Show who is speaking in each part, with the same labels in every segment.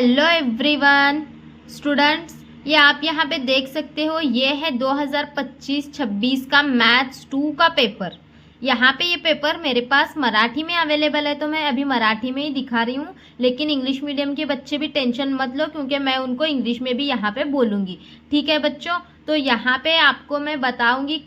Speaker 1: Hello everyone students, ये आप यहाँ पे देख सकते हो, ये है 2025-26 का मैथ्स 2 का पेपर। यहाँ पे ये पेपर मेरे पास मराठी में अवेलेबल है, तो मैं अभी मराठी में ही दिखा रही हूँ। लेकिन इंग्लिश मीडियम के बच्चे भी टेंशन मत लो, क्योंकि मैं उनको इंग्लिश में भी यहाँ पे बोलूँगी। ठीक है बच्चों, तो यहाँ पे आपको मैं बताऊँगी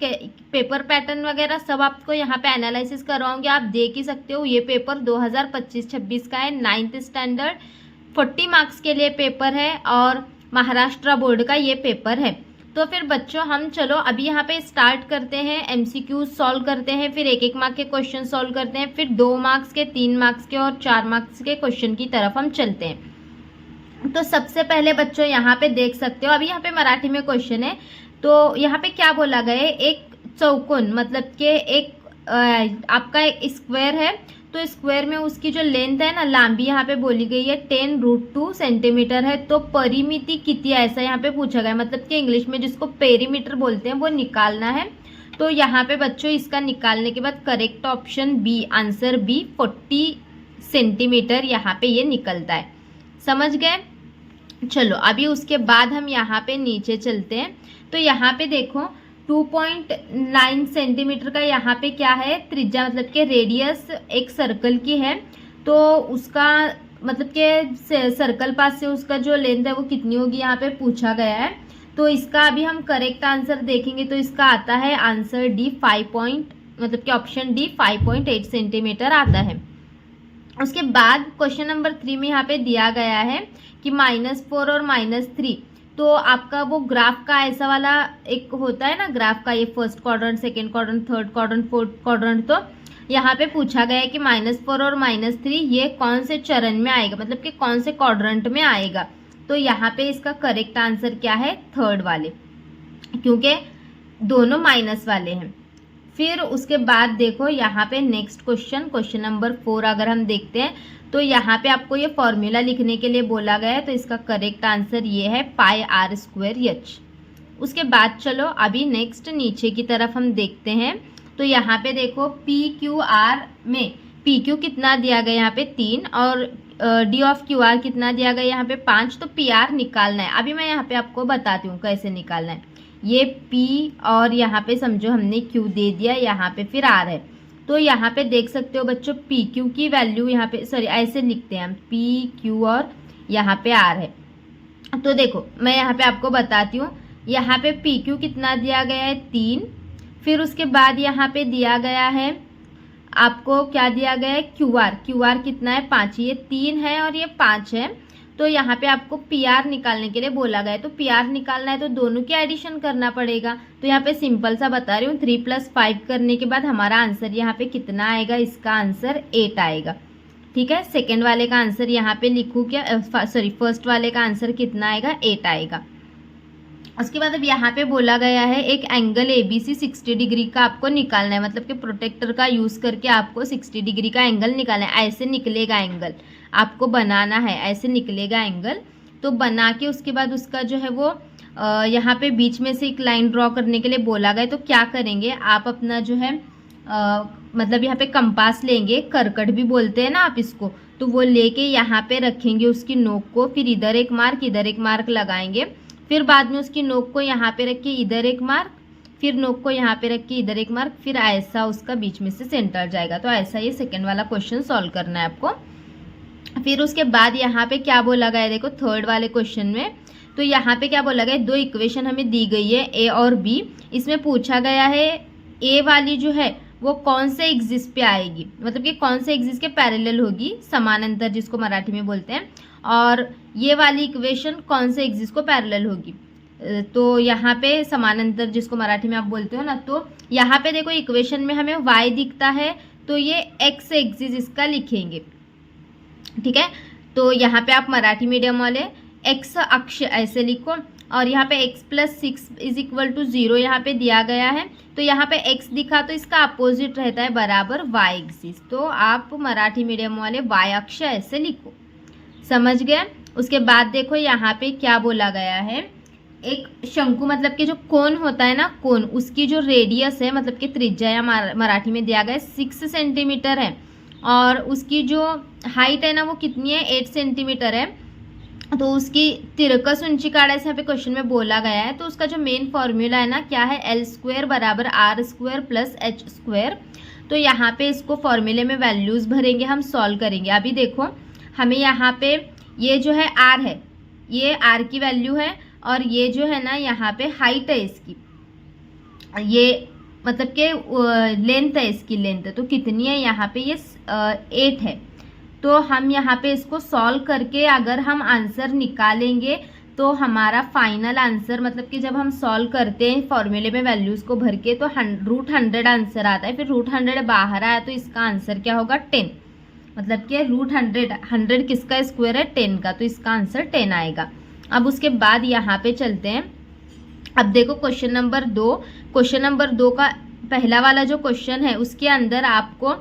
Speaker 1: पेपर पैटर्न वगैरह सब आपको यहाँ पे एनालिसिस करवाऊँगी। आप देख ही सकते हो, ये पेपर 2025-26 का है, 9th स्टैंडर्ड 40 मार्क्स के लिए पेपर है और महाराष्ट्र बोर्ड का ये पेपर है। तो फिर बच्चों हम चलो अभी यहाँ पे स्टार्ट करते हैं, एमसीक्यू सॉल्व करते हैं, फिर 1-1 मार्क के क्वेश्चन सॉल्व करते हैं, फिर 2 मार्क्स के, 3 मार्क्स के और 4 मार्क्स के क्वेश्चन की तरफ हम चलते हैं। तो सबसे पहले बच्चों यहाँ पे देख सकते हो, अभी यहाँ पे मराठी में क्वेश्चन है। तो यहाँ पे क्या बोला गया है, एक चौकोन मतलब के एक आपका एक स्क्वायर है, तो स्क्वायर में उसकी जो लेंथ है ना, लांबी यहाँ पे बोली गई है 10√2 सेंटीमीटर है। तो परिमिति कितनी है ऐसा यहाँ पे पूछा गया है, मतलब कि इंग्लिश में जिसको पेरीमीटर बोलते हैं वो निकालना है। तो यहाँ पे बच्चों इसका निकालने के बाद correct option B, answer B 40 centimetre यहाँ पे ये निकलता है। समझ गए? चलो अभी उसके बाद हम यहाँ पे नीचे चलते हैं। तो यहाँ पे देखो 2.9 सेंटीमीटर का यहाँ पे क्या है, त्रिज्या मतलब के रेडियस एक सर्कल की है। तो उसका मतलब के सर्कल पास से उसका जो लेंथ है वो कितनी होगी यहाँ पे पूछा गया है। तो इसका अभी हम करेक्ट आंसर देखेंगे, तो इसका आता है आंसर डी 5 मतलब कि ऑप्शन डी 5.8 सेंटीमीटर आता है। उसके बाद क्वेश्चन नंबर 3 में यहाँ पे दिया गया है कि -4 और -3, तो आपका वो ग्राफ का ऐसा वाला एक होता है ना ग्राफ का, ये first quadrant, second quadrant, third quadrant, fourth quadrant. तो यहाँ पे पूछा गया है कि -4 और -3 ये कौन से चरण में आएगा, मतलब कि कौन से क्वाड्रेंट में आएगा। तो यहाँ पे इसका करेक्ट आंसर क्या है, थर्ड वाले, क्योंकि दोनों माइनस वाले हैं। फिर उसके बाद देखो यहाँ पे नेक्स्ट क्वेश्चन नंबर 4 अगर हम देखते हैं, तो यहाँ पे आपको ये फॉर्मूला लिखने के लिए बोला गया है। तो इसका करेक्ट आंसर ये है πr²h। उसके बाद चलो अभी नेक्स्ट नीचे की तरफ हम देखते हैं। तो यहाँ पे देखो PQR में PQ कितना दिया गया यहाँ पे 3 और D ऑफ QR कितना दिया गया यहाँ पे 5। तो PR निकालना है। अभी मैं यहाँ पे आपको बताती हूँ कैसे निकालना है। ये P और यहाँ पे समझो हमने Q दे दिया, यहाँ पे फिर R है। तो यहाँ पे देख सकते हो बच्चों PQ की वैल्यू यहाँ पे, सॉरी ऐसे लिखते हैं हम, PQ और यहाँ पे R है। तो देखो मैं यहाँ पे आपको बताती हूँ, यहाँ पे PQ कितना दिया गया है 3, फिर उसके बाद यहाँ पे दिया गया है आपको क्या दिया गया है QR कितना है 5, ये 3 है और ये 5 है। तो यहाँ पे आपको PR निकालने के लिए बोला गया है। तो PR निकालना है तो दोनों की एडिशन करना पड़ेगा। तो यहाँ पे सिंपल सा बता रही हूँ, 3 + 5 करने के बाद हमारा आंसर यहाँ पे कितना आएगा, इसका आंसर 8 आएगा। ठीक है, सेकेंड वाले का आंसर यहाँ पे लिखूँ क्या, सॉरी फर्स्ट वाले का आंसर कितना आएगा, 8 आएगा। उसके बाद अब यहाँ पे बोला गया है एक एंगल ABC 60 डिग्री का आपको निकालना है, मतलब कि प्रोटेक्टर का यूज़ करके आपको 60 डिग्री का एंगल निकालना है। ऐसे निकलेगा एंगल, आपको बनाना है, ऐसे निकलेगा एंगल। तो बना के उसके बाद उसका जो है वो यहाँ पे बीच में से एक लाइन ड्रॉ करने के लिए बोला गया। तो क्या करेंगे आप, अपना जो है मतलब यहाँ पे कंपास लेंगे, करकट भी बोलते हैं ना आप इसको, तो वो लेके यहाँ पे रखेंगे उसकी नोक को, फिर इधर एक मार्क लगाएंगे, फिर बाद में उसकी नोक को यहाँ पे रख के इधर एक मार्क, फिर नोक को यहाँ पे रख के इधर एक मार्क, फिर ऐसा उसका बीच में से सेंटर जाएगा। तो ऐसा ये सेकंड वाला क्वेश्चन सॉल्व करना है आपको। फिर उसके बाद यहाँ पे क्या बोला गया है, देखो थर्ड वाले क्वेश्चन में, तो यहाँ पे क्या बोला गया है, 2 इक्वेशन हमें दी गई है A और B। इसमें पूछा गया है A वाली जो है वो कौन से एक्सिस पे आएगी, मतलब कि कौन से एक्सिस के पैरेलल होगी, समानांतर जिसको मराठी में बोलते हैं, और ये वाली इक्वेशन कौन से एक्सिस को पैरेलल होगी। तो यहाँ पे समानांतर जिसको मराठी में आप बोलते हो ना, तो यहाँ पे देखो इक्वेशन में हमें y दिखता है, तो ये x एक्सिस इसका लिखेंगे। ठीक है, तो यहाँ पे आप मराठी मीडियम वाले x अक्ष ऐसे लिखो, और यहाँ पे x + 6 = 0 यहाँ पे दिया गया है। तो यहाँ पे x दिखा तो इसका अपोजिट रहता है बराबर y एक्सिस। तो आप मराठी मीडियम वाले y अक्ष ऐसे लिखो। समझ गए? उसके बाद देखो यहाँ पे क्या बोला गया है, एक शंकु मतलब कि जो कोन होता है ना, कोन, उसकी जो रेडियस है मतलब कि त्रिज्या या मराठी में दिया गया है 6 सेंटीमीटर है, और उसकी जो हाइट है ना वो कितनी है, 8 सेंटीमीटर है। तो उसकी तिरकस ऊंची काढ़ा से यहाँ पे क्वेश्चन में बोला गया है। तो उसका जो मेन फॉर्मूला है ना क्या है, एल स्क्वायर बराबर R square plus H square. तो यहाँ पे इसको फॉर्मूले में वैल्यूज़ भरेंगे, हम सॉल्व करेंगे। अभी देखो हमें यहाँ पे ये जो है आर है, ये आर की वैल्यू है, और ये जो है ना यहाँ पे हाइट है इसकी, ये मतलब कि लेंथ है, इसकी लेंथ तो कितनी है यहाँ पे, ये 8 है। तो हम यहाँ पे इसको सॉल्व करके अगर हम आंसर निकालेंगे तो हमारा फाइनल आंसर, मतलब कि जब हम सॉल्व करते हैं फॉर्मूले में वैल्यूज़ को भर के, तो √100 आंसर आता है। फिर √100 बाहर आया तो इसका आंसर क्या होगा, 10। मतलब कि √100 किसका स्क्वायर है, 10 का, तो इसका आंसर 10 आएगा। अब उसके बाद यहाँ पे चलते हैं। अब देखो क्वेश्चन नंबर 2 का पहला वाला जो क्वेश्चन है उसके अंदर आपको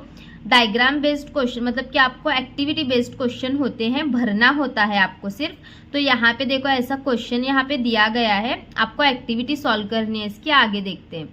Speaker 1: डायग्राम बेस्ड क्वेश्चन, मतलब कि आपको एक्टिविटी बेस्ड क्वेश्चन होते हैं, भरना होता है आपको सिर्फ। तो यहाँ पे देखो ऐसा क्वेश्चन यहाँ पे दिया गया है, आपको एक्टिविटी सॉल्व करनी है। इसके आगे देखते हैं।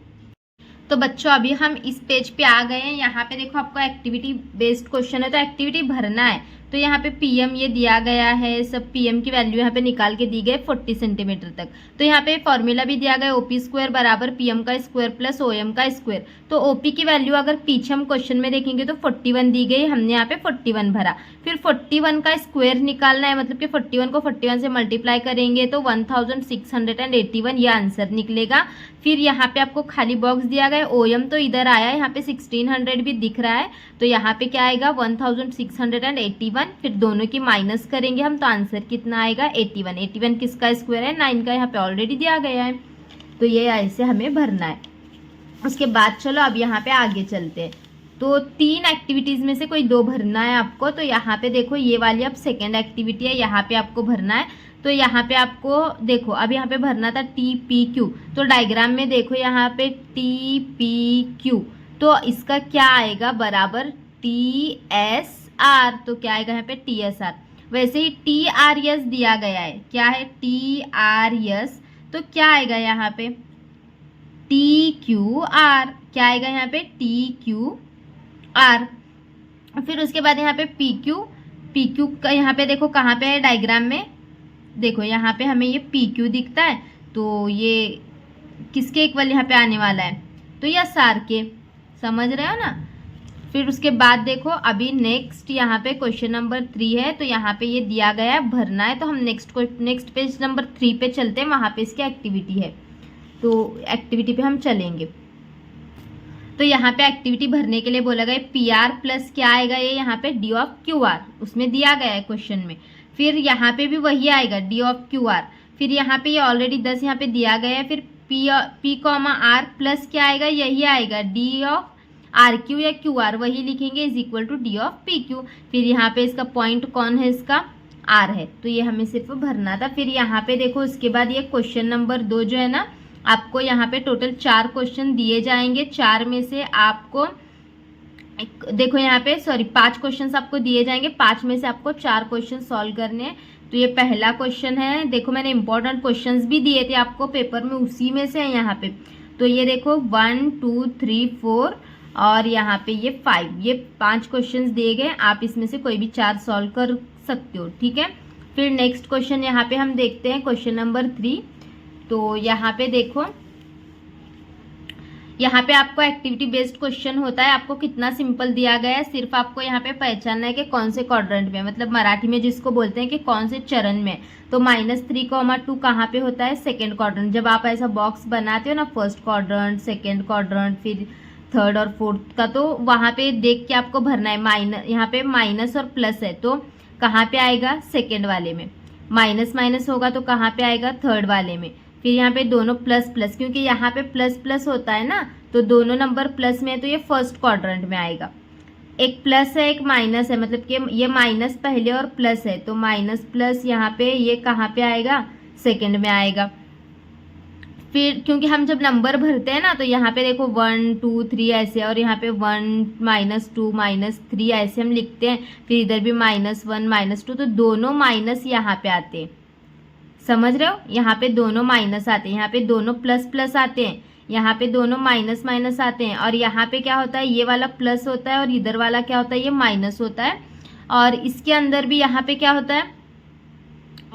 Speaker 1: तो बच्चों अभी हम इस पेज पे आ गए हैं। यहाँ पे देखो आपको एक्टिविटी बेस्ड क्वेश्चन है, तो एक्टिविटी भरना है। तो यहाँ पे पीएम ये दिया गया है, सब पीएम की वैल्यू यहाँ पे निकाल के दी गई 40 सेंटीमीटर तक। तो यहाँ पे फॉर्मूला भी दिया गया, ओपी स्क्वायर बराबर पीएम का स्क्वायर प्लस ओएम का स्क्वायर। तो ओपी की वैल्यू अगर पीछे हम क्वेश्चन में देखेंगे तो 41 दी गई, हमने यहाँ पे 41 भरा। फिर 41 का स्क्वायर निकालना है, मतलब कि 41 को 41 से मल्टीप्लाई करेंगे तो 1681 ये आंसर निकलेगा। फिर यहाँ पे आपको खाली बॉक्स दिया गया, ओएम तो इधर आया, यहाँ पे 1600 भी दिख रहा है, तो यहाँ पे क्या आएगा 1681। फिर दोनों की माइनस करेंगे हम, तो आंसर कितना आएगा 81 किसका स्क्वायर है, 9 का, यहाँ पे ऑलरेडी दिया गया है। तो ये ऐसे हमें भरना है। उसके बाद चलो अब यहाँ पे आगे चलते हैं। तो 3 एक्टिविटीज़ में से कोई 2 भरना है आपको। तो यहाँ पे देखो ये वाली अब सेकेंड एक्टिविटी है, यहाँ पे आपको भरना है। तो यहाँ पे आपको देखो अब यहाँ पे भरना था TPQ। तो डायग्राम में देखो यहाँ पे TPQ, तो इसका क्या आएगा बराबर TSR। तो क्या आएगा यहाँ पे TSR। वैसे ही TRS दिया गया है, क्या है TRS, तो क्या आएगा यहाँ पे TQR। क्या आएगा यहाँ पे TQR। फिर उसके बाद यहाँ पे PQ का यहाँ पे देखो कहाँ पे है डायग्राम में, देखो यहाँ पे हमें ये PQ दिखता है, तो ये किसके इक्वल यहाँ पे आने वाला है, तो ये SR के, समझ रहे हो ना। फिर उसके बाद देखो अभी नेक्स्ट यहाँ पे क्वेश्चन नंबर 3 है। तो यहाँ पे ये दिया गया है, भरना है। तो हम नेक्स्ट पेज नंबर 3 पे चलते हैं, वहाँ पे इसकी एक्टिविटी है। तो एक्टिविटी पे हम चलेंगे। तो यहाँ पे एक्टिविटी भरने के लिए बोला गया PR प्लस क्या आएगा, ये यहाँ पे D ऑफ QR, उसमें दिया गया है क्वेश्चन में। फिर यहाँ पे भी वही आएगा D ऑफ QR। फिर यहाँ पे ये ऑलरेडी 10 यहाँ पे दिया गया है। फिर P, R प्लस क्या आएगा, यही आएगा D ऑफ RQ या QR, वही लिखेंगे is equal to D of PQ। फिर यहाँ पे इसका पॉइंट कौन है, इसका R है। तो ये हमें सिर्फ भरना था। फिर यहाँ पे देखो उसके बाद ये क्वेश्चन नंबर 2 जो है ना, आपको यहाँ पे टोटल 4 क्वेश्चन दिए जाएंगे। 4 में से आपको देखो यहाँ पे 5 क्वेश्चन आपको दिए जाएंगे। 5 में से आपको 4 क्वेश्चन सॉल्व करने हैं। तो ये पहला क्वेश्चन है, देखो मैंने इंपॉर्टेंट क्वेश्चंस भी दिए थे आपको पेपर में, उसी में से है यहाँ पे। तो ये देखो 1 2 3 4 और यहाँ पे ये 5, ये 5 क्वेश्चंस दिए गए। आप इसमें से कोई भी 4 सॉल्व कर सकते हो, ठीक है। फिर नेक्स्ट क्वेश्चन यहाँ पे हम देखते हैं, क्वेश्चन नंबर 3। तो यहाँ पे देखो, यहाँ पे आपको एक्टिविटी बेस्ड क्वेश्चन होता है। आपको कितना सिंपल दिया गया है, सिर्फ आपको यहाँ पे पहचानना है कि कौन से क्वाड्रेंट में, मतलब मराठी में जिसको बोलते हैं कि कौन से चरण में। तो -3, 2 कहाँ पे होता है, सेकेंड क्वाड्रेंट। जब आप ऐसा बॉक्स बनाते हो ना, फर्स्ट क्वाड्रेंट, सेकेंड क्वाड्रेंट, फिर थर्ड और फोर्थ का, तो वहाँ पे देख के आपको भरना है। यहाँ पे माइनस और प्लस है, तो कहाँ पे आएगा, सेकेंड वाले में। माइनस माइनस होगा तो कहाँ पे आएगा, थर्ड वाले में। फिर यहाँ पे दोनों प्लस प्लस, क्योंकि यहाँ पे प्लस प्लस होता है ना, तो दोनों नंबर प्लस में है, तो ये फर्स्ट क्वाड्रेंट में आएगा। एक प्लस है एक माइनस है, मतलब कि ये माइनस पहले और प्लस है, तो माइनस प्लस यहाँ पे ये कहाँ पे आएगा, सेकंड में आएगा। फिर क्योंकि हम जब नंबर भरते हैं ना, तो यहाँ पे देखो 1 2 3 ऐसे, और यहाँ पे 1 -2 -3 ऐसे हम लिखते हैं। फिर इधर भी -1 -2, तो दोनों माइनस यहाँ पे आते हैं, समझ रहे हो। यहाँ पे दोनों माइनस आते हैं, यहाँ पे दोनों प्लस प्लस आते हैं, यहाँ पे दोनों माइनस माइनस आते हैं। और यहाँ पे क्या होता है, ये वाला प्लस होता है और इधर वाला क्या होता है, ये माइनस होता है। और इसके अंदर भी यहाँ पे क्या होता है,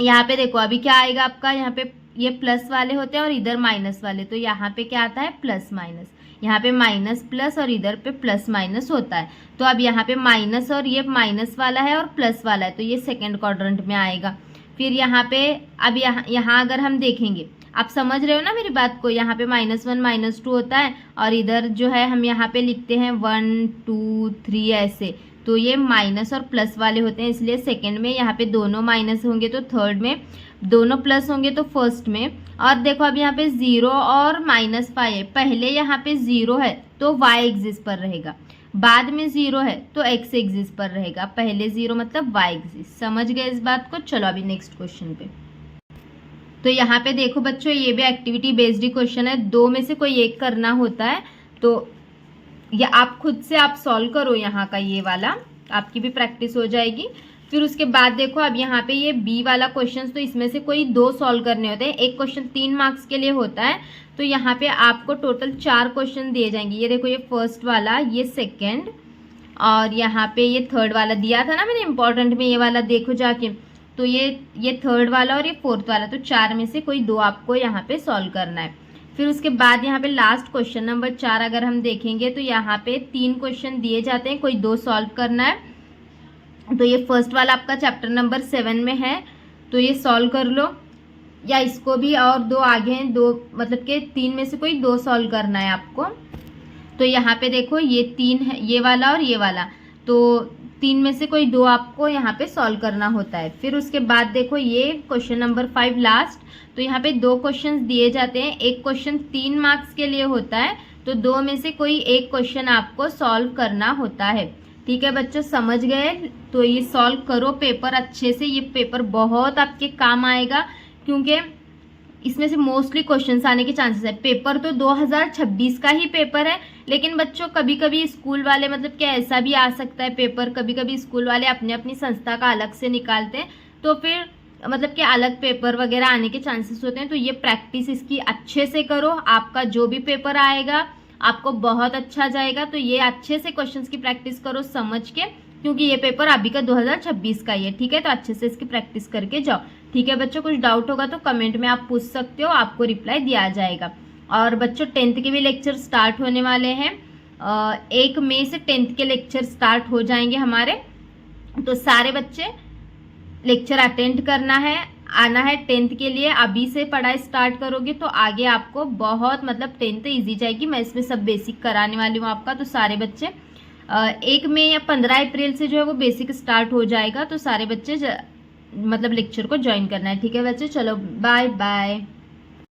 Speaker 1: यहाँ पे देखो अभी क्या आएगा आपका, यहाँ पे ये प्लस वाले होते हैं और इधर माइनस वाले, तो यहाँ पे क्या आता है प्लस माइनस, यहाँ पे माइनस प्लस और इधर पे प्लस माइनस होता है। तो अब यहाँ पे माइनस और ये माइनस वाला है और प्लस वाला है, तो ये सेकंड क्वाड्रेंट में आएगा। फिर यहाँ पे अब यहाँ अगर हम देखेंगे, आप समझ रहे हो ना मेरी बात को, यहाँ पे -1 -2 होता है और इधर जो है हम यहाँ पे लिखते हैं 1 2 3 ऐसे, तो ये माइनस और प्लस वाले होते हैं, इसलिए सेकंड में यहाँ पे दोनों माइनस होंगे तो थर्ड में, दोनों प्लस होंगे तो फर्स्ट में। और देखो अब यहाँ पे 0 और -5 है, पहले यहाँ पे 0 है तो y एक्सिस पर रहेगा, बाद में 0 है तो x एक्सिस पर रहेगा, पहले 0 मतलब y एक्सिस। समझ गए इस बात को? चलो अभी नेक्स्ट क्वेश्चन पे। तो यहाँ पे देखो बच्चों, ये भी एक्टिविटी बेस्ड ही क्वेश्चन है, दो में से कोई एक करना होता है, तो ये आप खुद से आप सॉल्व करो यहाँ का, ये वाला आपकी भी प्रैक्टिस हो जाएगी। फिर उसके बाद देखो अब यहाँ पे ये बी वाला क्वेश्चन, तो इसमें से कोई 2 सॉल्व करने होते हैं, एक क्वेश्चन 3 मार्क्स के लिए होता है, तो यहाँ पे आपको टोटल 4 क्वेश्चन दिए जाएंगे। ये देखो, ये फर्स्ट वाला, ये सेकेंड और यहाँ पे ये थर्ड वाला दिया था ना मैंने इंपॉर्टेंट में, ये वाला देखो जाके, तो ये थर्ड वाला और ये फोर्थ वाला, तो 4 में से कोई 2 आपको यहाँ पे सॉल्व करना है। फिर उसके बाद यहाँ पे लास्ट क्वेश्चन नंबर 4 अगर हम देखेंगे तो यहाँ पे 3 क्वेश्चन दिए जाते हैं, कोई 2 सॉल्व करना है। तो ये फर्स्ट वाला आपका चैप्टर नंबर 7 में है, तो ये सॉल्व कर लो, या इसको भी और 2 आगे हैं, 2 मतलब कि 3 में से कोई 2 सॉल्व करना है आपको। तो यहाँ पे देखो ये 3 है, ये वाला और ये वाला, तो 3 में से कोई 2 आपको यहाँ पे सॉल्व करना होता है। फिर उसके बाद देखो ये क्वेश्चन नंबर 5 लास्ट, तो यहाँ पे 2 क्वेश्चंस दिए जाते हैं, एक क्वेश्चन 3 मार्क्स के लिए होता है, तो 2 में से कोई एक क्वेश्चन आपको सॉल्व करना होता है। ठीक है बच्चों, समझ गए? तो ये सॉल्व करो पेपर अच्छे से, ये पेपर बहुत आपके काम आएगा, क्योंकि इसमें से मोस्टली क्वेश्चंस आने के चांसेस है। पेपर तो 2026 का ही पेपर है, लेकिन बच्चों कभी कभी स्कूल वाले मतलब कि ऐसा भी आ सकता है पेपर, कभी कभी स्कूल वाले अपनी अपनी संस्था का अलग से निकालते हैं, तो फिर मतलब कि अलग पेपर वगैरह आने के चांसेस होते हैं। तो ये प्रैक्टिस इसकी अच्छे से करो, आपका जो भी पेपर आएगा आपको बहुत अच्छा जाएगा। तो ये अच्छे से क्वेश्चंस की प्रैक्टिस करो समझ के, क्योंकि ये पेपर अभी का 2026 का ही है। ठीक है, तो अच्छे से इसकी प्रैक्टिस करके जाओ। ठीक है बच्चों, कुछ डाउट होगा तो कमेंट में आप पूछ सकते हो, आपको रिप्लाई दिया जाएगा। और बच्चों 10th के भी लेक्चर स्टार्ट होने वाले हैं, 1 मई से 10th के लेक्चर स्टार्ट हो जाएंगे हमारे, तो सारे बच्चे लेक्चर अटेंड करना है, आना है 10th के लिए। अभी से पढ़ाई स्टार्ट करोगे तो आगे आपको बहुत मतलब 10th ईजी जाएगी। मैं इसमें सब बेसिक कराने वाली हूँ आपका, तो सारे बच्चे 1 मई या 15 अप्रैल से जो है वो बेसिक स्टार्ट हो जाएगा, तो सारे बच्चे मतलब लेक्चर को ज्वाइन करना है। ठीक है बच्चे, चलो बाय बाय।